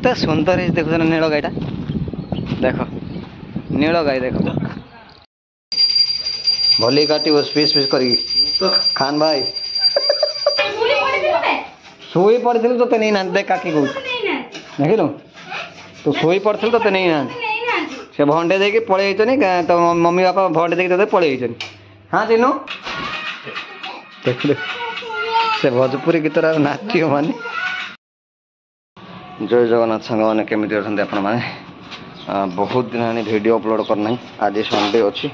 केते सुंदर है देखो नील गाईटा देख नील गाई देख भली काटी पीस पीस कर खान भाई शोई पड़ी तो नहीं ना देख काकी कौन देख तू शोई पड़ी तो नहीं ना से भंडे देके पड़े तो मम्मी बापा भंडे देके तो पड़े हाँ चिन्नु देख देख से भोजपुरी गीत नाच माने जय जगन्नाथ सांग मैंने केमी अच्छा आपण मैंने बहुत दिन आनी वीडियो अपलोड करना आज संडे अच्छी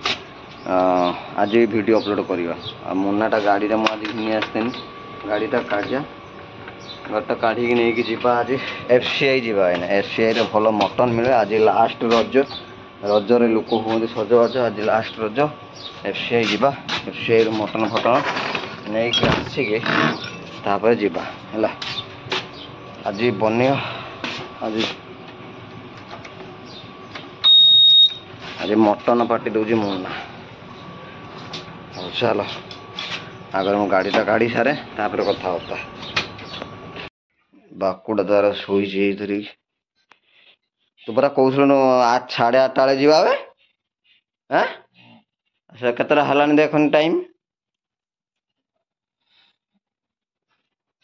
आज वीडियो अपलोड करवा मुन्नाटा गाड़ी में आज घिनी आसनी गाड़ीटा काजा गाड़ीटा काढ़ी नहीं कि आज एफसीआई जावा एफसीआई भल मटन मिले आज लास्ट रज रजरे लोक हमें सजबाज आज लास्ट रज एफसीआई जावा एफसीआई मटन फटन नहीं आसिके तापर जावा है आज बन आज आज मटन पार्टी दूसरी मुन्ना चलो आगर मु गाड़ीटा काढ़ी सारे तापर कथबार्ता बाकुड़ा तार शोई धरी तू परा कौन आज 8:30 बेले जीवा हाँ केतरा हलानी देखनी टाइम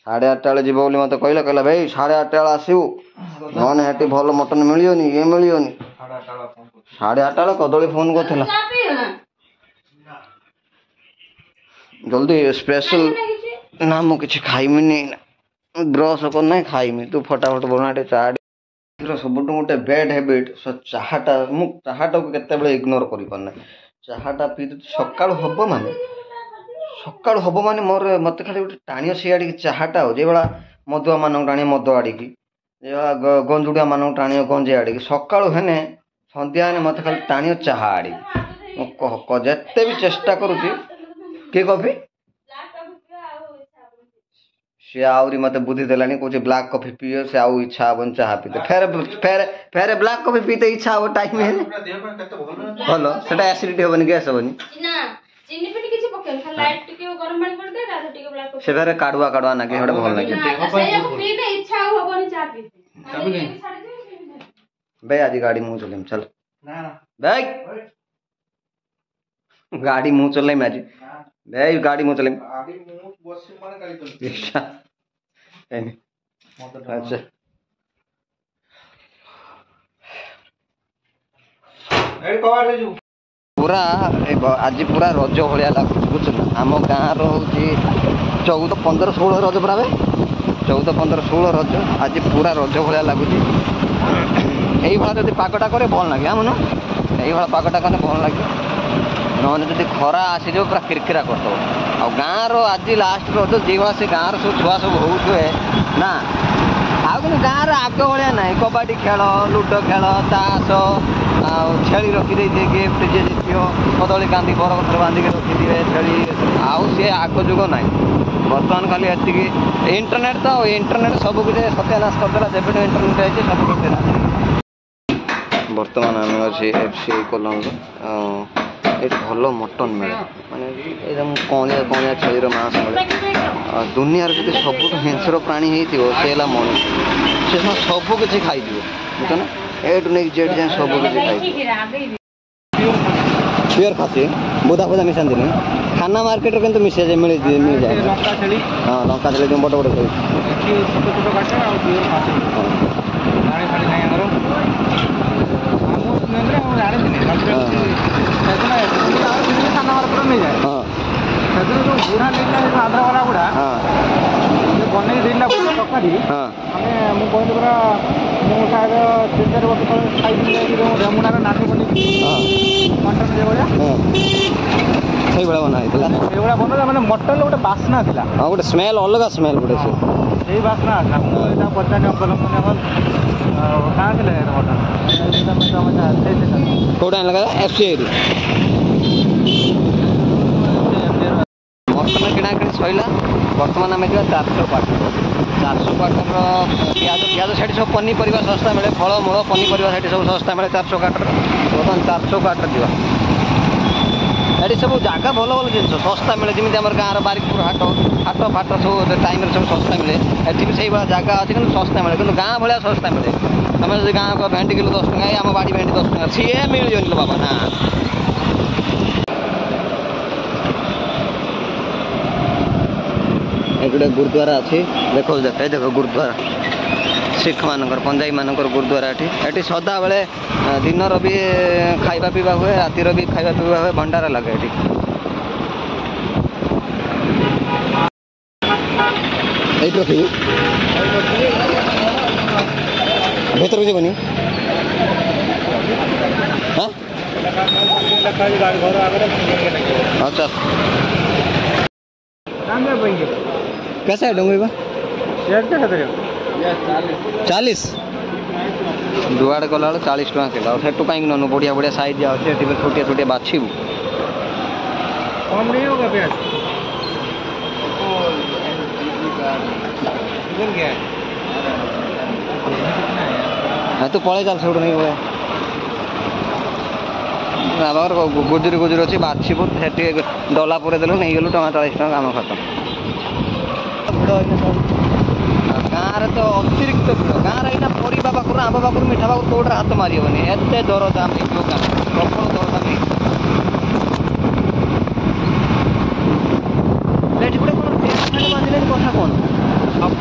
8:30 बेले जीव बोली मत कहला कहला भाई 8:30 बेले आसू नन हेटी भल मटन मिलियोनी ये मिलियोनी 8:30 बेले कदली फोन करथिला जल्दी स्पेशल ना मु किसी खाइमी नहीं ब्रश करना खाइमी तू फटाफट बना चा सब गोटे बैड हैबिट चाहाटा मु चाहाटा को केते इग्नोर करि पारना चाहाटा पी सका हम माने सका हम माने मोर मत खाली गोटे टाणी सियाड़ी चाहाटा हो जो मदुआ मान टाणी मद आड़िकी गंजुड़िया मान टाणी गंजे आड़िकी सका हेने सन्ध्या हेने मत खाली टाणी चाहा आड़िकी जिते भी चेष्टा करुँची किए कॉफी सी आहरी मत बुद्धि देलानी कौन ब्लैक कॉफी पीओ से आउ इच्छा हम चाह पीते फेर फेर फेर ब्लैक कॉफी पीते इच्छा हम टाइम भल से एसिडिटी हेनी गैस हेनी से फेर काड़ुआ काड़ुआ ना गोटे भल लगे भाई आज गाड़ी मुँह चल चल भाई गाड़ी मुँह चल आज भाई गाड़ी मुँह चल अच्छा पूरा आज पूरा रज भाया लगुच बुझल आम गाँव रोचे 14, 15, 16 रज पूरा 14, 15, 16 रज आज पूरा रज भाया लगुच यही जब पागटा करे भल लगे मन यही पागटा कले भल लगे ना जी खरा आसी जो पूरा किरकिरा करदे आ गाँव आज लास्ट रज जो से गाँव सब छुआ सब होए ना आउ कि गाँव आग भाया ना कबाडी खेल लुडो खेल ताश छेली रखी गिफ्ट जी जीत कदली कांदी बरगछर बांधिक रखिथे छेली आउ सी आग जुग ना बर्तमान खाली ये इंटरनेट तो इंटरनेट सब किसी सत्यानाश करदेला जब इंटरनेट है सब किसी बर्तमान आम अच्छे एफसीआई कलम ये भल मटन मिले माने एकदम कौनिया कौनिया छेलीर मांस मिले दुनियार जो सब हिंसर प्राणी होता मनुष्य से सब किसी खाई बुझ ना ए टू नहीं जेड जाए सब किसी खाई प्योर खासी बुदा बुदा मिशान दिन खाना मार्केट में तो मिसे मिल जाए हाँ लंका छेली बड़ बड़ बुढ़ा आंध्रा वाला गुड़ा बन तरकारी मुझे पूरा मुझे 3-4 वर्ष खाई रेमुणार नाटी बनी मटन जो भाया बना बना मैंने मटन गोटे बास्ना था हाँ गोटे स्मेल अलग स्मेल गोटे से बास्ना था पचार अंकल कहाँ थे मटन कौटा लगा एफसीआई मटन किना कि सैला बर्तमान आम जा 400 क्वार्टर प्याज प्याज साइड सब पनीपरिया सस्ता मिले फल मूल पनीपरिया साइड सब सस्ता मिले 400 क्वार्टर बर्तमान 400 क्वार्टर जा एटी सब जगह भल भल जिन सस्ता मिले जमी आम गाँव बारिकपुर हाट हाट फाट सब टाइम सब सस्ता मिले एटी भी से जगह अच्छे कि सस्ता मिले कि गाँ भाया सस्ता मिले आम जो गाँव को भेंडी किलो 10 टଙ୍କା आम बाड़ी भेंडी 10 टଙ୍କା सी मिल बाबा ना ये गोटे गुरुद्वारा अच्छी देखो देख देखो गुरुद्वारा सिख मानकर पंजाबी मानकर गुरुद्वारा एटी सदा बेले दिनर भी खाइबा पीवा हुए रातिर भी खाइबा पीवा हुए भंडारा लगे एटी रखी भीतर जीवनी अच्छा कैसा है डोंगरी 40 दुआड़ गला 40 टଙ୍କା किलो सेठू कहीं ननु बढ़िया बढ़िया साइज जाए छोटिया छोटिया बाछू कम नहीं होगा प्याज तू पड़े चल सब नहीं बोले गुजुरी गुजुरी अच्छी बाछबू से डला पूरे देलु नहीं गलु 40 ଟଙ୍କା काम खत्म गाँव तो अतिरिक्त भिड़ गाँव में परिवा पाखु आम पाखु मिठा पाखु कौटे हाथ मारि हेनी एत दर दाम गाँव प्रबल दर दाम गोटे कौन बांधे कथा कौन सब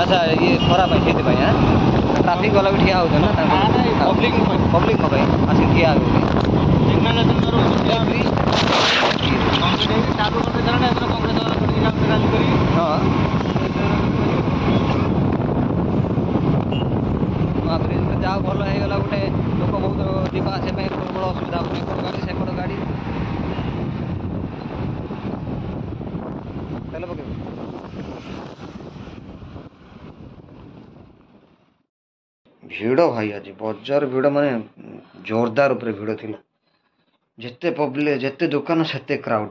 अच्छा ये खराब है से ट्राफिक वाला भी ठिया हो ना पब्लिक आसिक ठिया हाँ जाओ भल होगा गोटे लोक बहुत जावा आसा प्रबल असुविधा हो गाड़ी से गाड़ी तेल पक भिड़ भाई आज बजार भिड़ माने जोरदार ऊपर भिड़ थी जिते पब्लिक जिते दुकान सेते क्राउड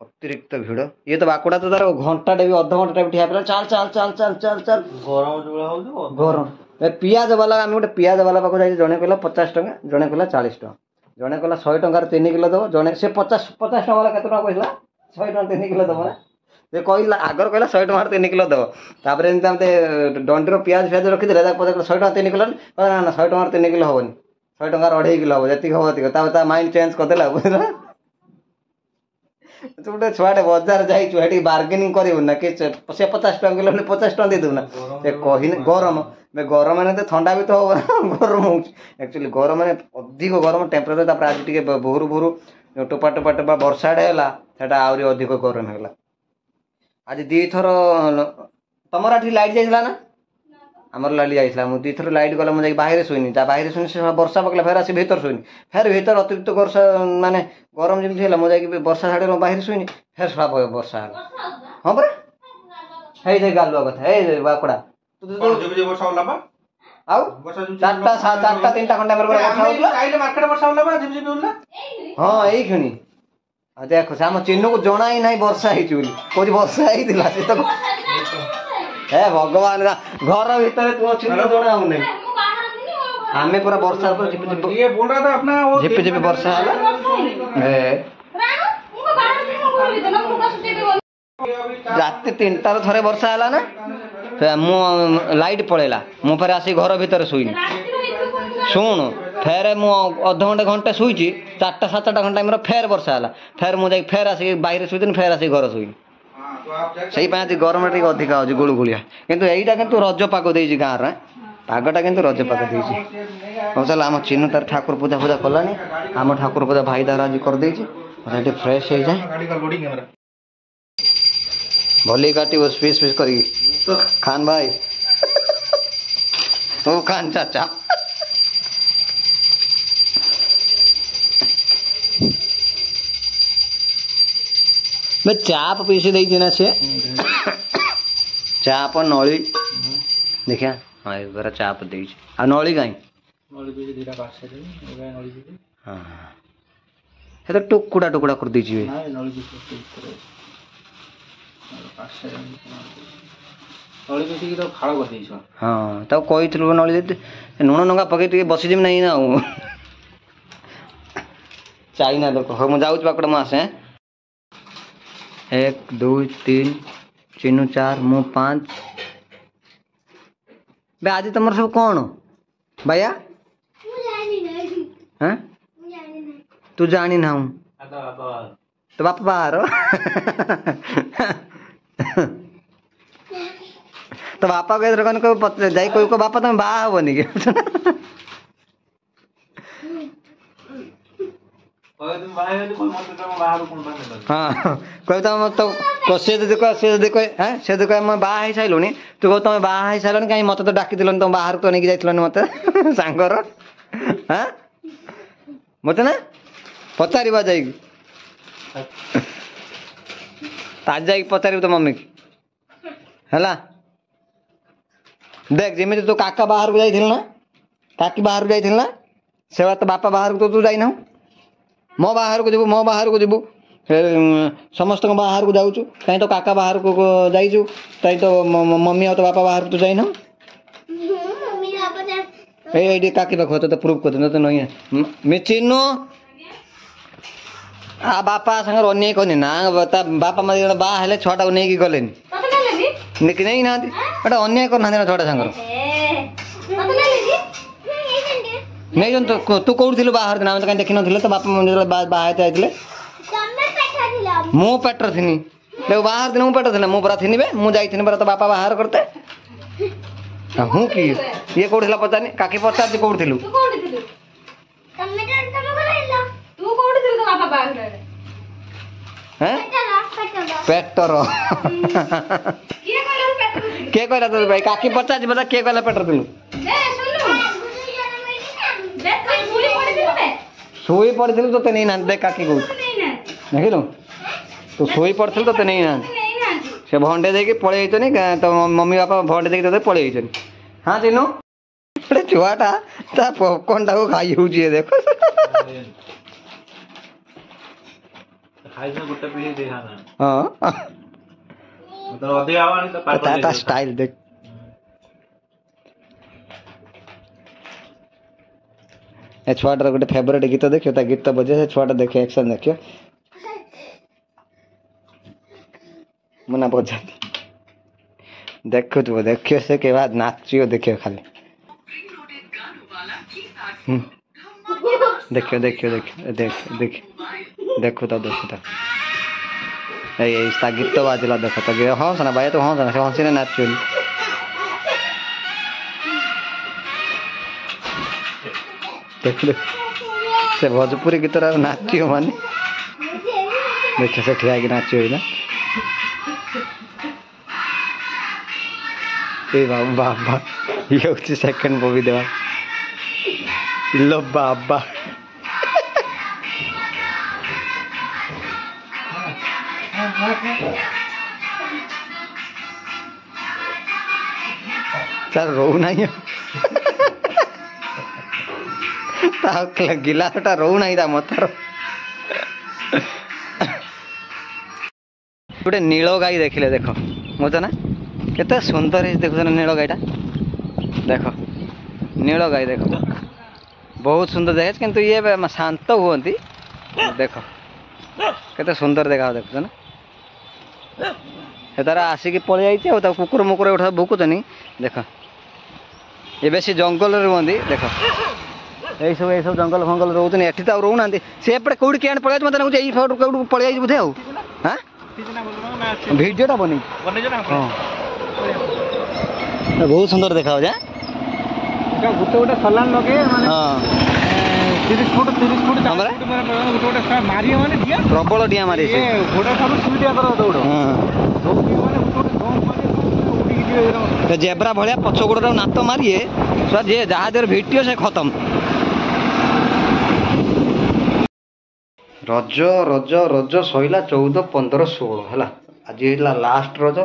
अतिरिक्त भिड़ ये तो बाकुड़ा तो तार घंटाटे भी अध घंटा भी ठिया चल चल चल चल चल चल गरम पियाज वाला आम गोटे पियाज वाला पाक जाए जड़े कहला 50 टଙ୍କା जड़े कहला 40 टଙ୍କା जड़े कहला 100 टଙ୍କାର 3 किलो दब जड़े से 50 टଙ୍କା वाला केते टଙ୍କା कहला 100 टଙ୍କା 3 किलो दब ना ये कहला आगर कहला 100 टଙ୍କାର 3 किलो दब तापर एमती आमते डंडीर पियाज फियाज रखिदे 100 टଙ୍କା 3 किलो ना ना 100 टଙ୍କାର 3 किलो हेनी 100 टଙ୍କାର 2.5 किलो हम जी हम ता माइंड चेंज करदेला बुझला तू गोटे छुआटे बजार जाइए बार्गेनिंग करू ना कि से 50 टଙ୍କା किलो 50 टଙ୍କା देदेव ना कही गरम गरम मैंने तो ठंडा भी तो हम गरम हो एक्चुअली गरम मैंने अधिक गरम टेम्परेचर आज टे भोर भोर टोपा टोपा टोपा वर्षा है आहरी अधिक गरम है आज दी थर तुम लाइट जाइला ना आमर लाइट जाइला मुझे दी थर लाइट गला मुझे बाहर शुनी बाहर शुनी से वर्षा पकड़ा फेर आसी भीतर शुनी फेर भीतर अतिरिक्त वर्षा माने गरम जमी है मुझे वर्षा छाड़े बाहर शुनी फेर सब वर्षा हाँ परा है गालुआ कथा है बाकड़ा चारटा 3टा खंडा हाँ यही क्षणी देख आम चिन्ह को जना ही ना वर्षा कौन वर्षा होता तो हे भगवान घर भीतर तुम चिन्ह जना हो आम पूरा वर्षा झिपी झिपी वर्षा रात 3टार थे वर्षा है ना मो लाइट पड़ेगा मु फेर आसी घर भीतर शुईनी शुण फेर मु अध घंटे घंटे शुई 4टा 7टा घंटा मेरा फेर वर्षा है फेर मुझे फेर आसिक बाहर शुई फेर आसिक घर शुईनी से गरम टे अधिक हो गुलगुलिया किंतु यहीटा किंतु रज पाग दे गाँव रे पागटा किंतु रज पाग दे चल आम चिन्ह तार ठाकुर पूजा पूजा कलानी आम ठाकुर पूजा भाई दार आज करदे फ्रेश हो जाए भले काटी बस पीस पीस करी खान भाई तो खान चाचा मैं चाप पीसी देती ना से चाप नली देखिया हाँ एक बार चाप दे नली कहीं हाँ तो टुकुड़ा टुकुड़ा कर दीजिए हाँ तो कही नली लुण लंका पकई बसीजी ना ना चाइना लोक हो मुझे जाऊँ पाकड़ मुझे 1 2 3 चिन्नू 4 मु 5 बे आज तुम सब कौन भैया हाँ तू जानी ना हूँ तो बाप बाहर तो बापा को कौन को जाई कोई को बापा तुम बाहा हबनी के हाँ कोई तो से देखो हाँ से देखो मैं बाहा ही साइलुनी तू कह तुम बाहा ही साइलनि कहीं मत तो डाकी दिलन तुम बाहर तो नहीं जाइलनि मत सांगर हाँ मत ना पचारिबा जाई आज जाई पचारिबु तो मम्मी की हैला देख जमी तो काका बाहर को जाइथिल ना काकी बाहर को जाइथिल ना से तो बापा बाहर को तो तू जाइना मो बाहर को जीवु समस्त बाहर को जाऊँ कहीं तो काका बाहर को जाइछु कहीं तो मम्मी और तो बापा बाहर को तू जाइना ए काकी पाख तो प्रूफ कर तो नहीं मिचिनु आ बापा संग अन्याय कनी ना बापा मत बा हेले छटा नहीं गले नहीं ना अन्याय करना छटा संग नहीं तो तू कौन थी बाहर दिन कहीं देखी नी तो बापा बाहर जाते मु पेटर थी देख बाहर दिन पेटर थी मुझे पूरा थी मुझे जाइए पूरा तो बापा बाहर करते हूँ कि ये कौन थी पचार काकी पचार कौन थी पेटर किए कहला तो भाई काकी पचार बता किए कहला पेटर थिलु सोई पड़ी तो नहीं ना देख काकी कह देखिलु तू सोई पड़ी तो नहीं ना से भंडे दे पलि तो मम्मी बापा भंडे दे तो पलि हाँ चिन्नु छुआटा पपकर्न टाक खाई हो देख हाँ स्टाइल देख ए छुआटार गोटे फेवरेट गीत देखियो गीत बजे से छुआटा देखियो एक्शन देखियो मुना बजा देखो तो देखियो से के बाद नाचियो देखियो खाली देखियो देखियो देखियो देख देख देखो तो इसका गीत बाजला देखो तो हंस ना भाई तो हंस ना हंसी ने नाचियो देख से भोजपुरी गीत नाचियो माने देख से ठिया कि नाचियो ना ए बाबा ये हूँ सेकेंड मूवी देवा लो बाबा चल रो नहीं गिलासटा रो नहीं था मत गोटे नील गाई देखिले देख मुझे ना केते सुंदर देखु नील गाईटा देख नील गाई देख बहुत सुंदर देखे किंतु ये शांत हुअंती देख केते सुंदर देखा देखु ना तार आसिक पलि जाइए कुकुर मुकुर उठा भुकुचनी देख ये बेसी जंगल रुहती देख यही सब जंगल फंगल रोचन एठी तो रोना से एपटे कौटी क्या पलि मत लगुच कौट पलि जाइए बोधे हाँ भिडियोटा बन बहुत सुंदर देखा जाए गोटे गोटे सलान लगे हाँ 30 फुट मारी माने दिया प्रबल डिया मारी घोड़ा सब सुविधा कर दौड़ तो जेब्रा भाया पछ गोड़ नात मारिए जे जहाँ देर भिडियो से खत्म रज रज रज सैला 14 15 16 है आज लास्ट रज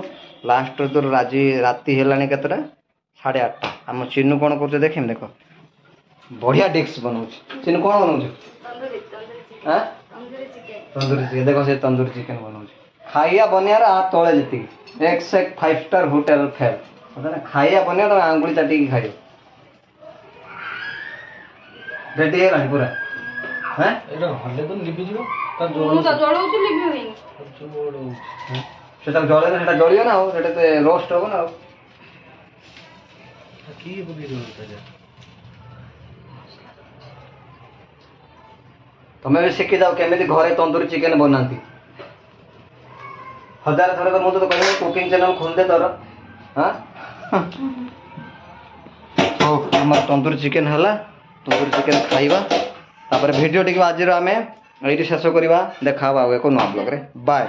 आज राति है केतटा 8:30 आम चिन्नू कौन कर देखें देख बढ़िया डिश बनाऊ चिन्नू कौन बनाऊ तंदूरी चिकेन देख से तंदूरी चिकेन बनाऊ खाइया बनियार आ तले जी एक से 5 स्टार होटेल फेल खाइया बनिया तुम आंगुली चाटिकी खाइ रेडी है पूरा हैं ଏଇଟା ହଲେ ତ ଲିଭିଯିବ ତା ମୁଁ ତ ଜଳଉଛି ଲିଭିବନି। ସେଟା ଜଳେ ନା ସେଟା ଜଳିବ ନା ଆଉ ସେଟା ତ ରୋଷ୍ଟ ହବ ନା ଆଉ କି ପକେଇ ଦେବ ତମେ ବି ଶିଖିଯାଅ କେମିତି ଘରେ ତନ୍ଦୁରୀ ଚିକେନ ବନାନ୍ତି। 1000 ଥର ତ ମୁଁ ତ କହିବି କୁକିଂ ଚ୍ୟାନେଲ ଖୋଲିଦେ ତୋର ହଁ ହଉ ଆମର ତନ୍ଦୁରୀ ଚିକେନ ହେଲା। ତନ୍ଦୁରୀ ଚିକେନ ଖାଇବା ତାପରେ ଭିଡ଼ିଓ ଟିକେ ଆଜିର ଆମେ ଏଇଠି ଶେଷ କରିବା। ଦେଖା ହବା ଆଉ ଏକ ନୂଆ ବ୍ଲଗରେ ବାଏ।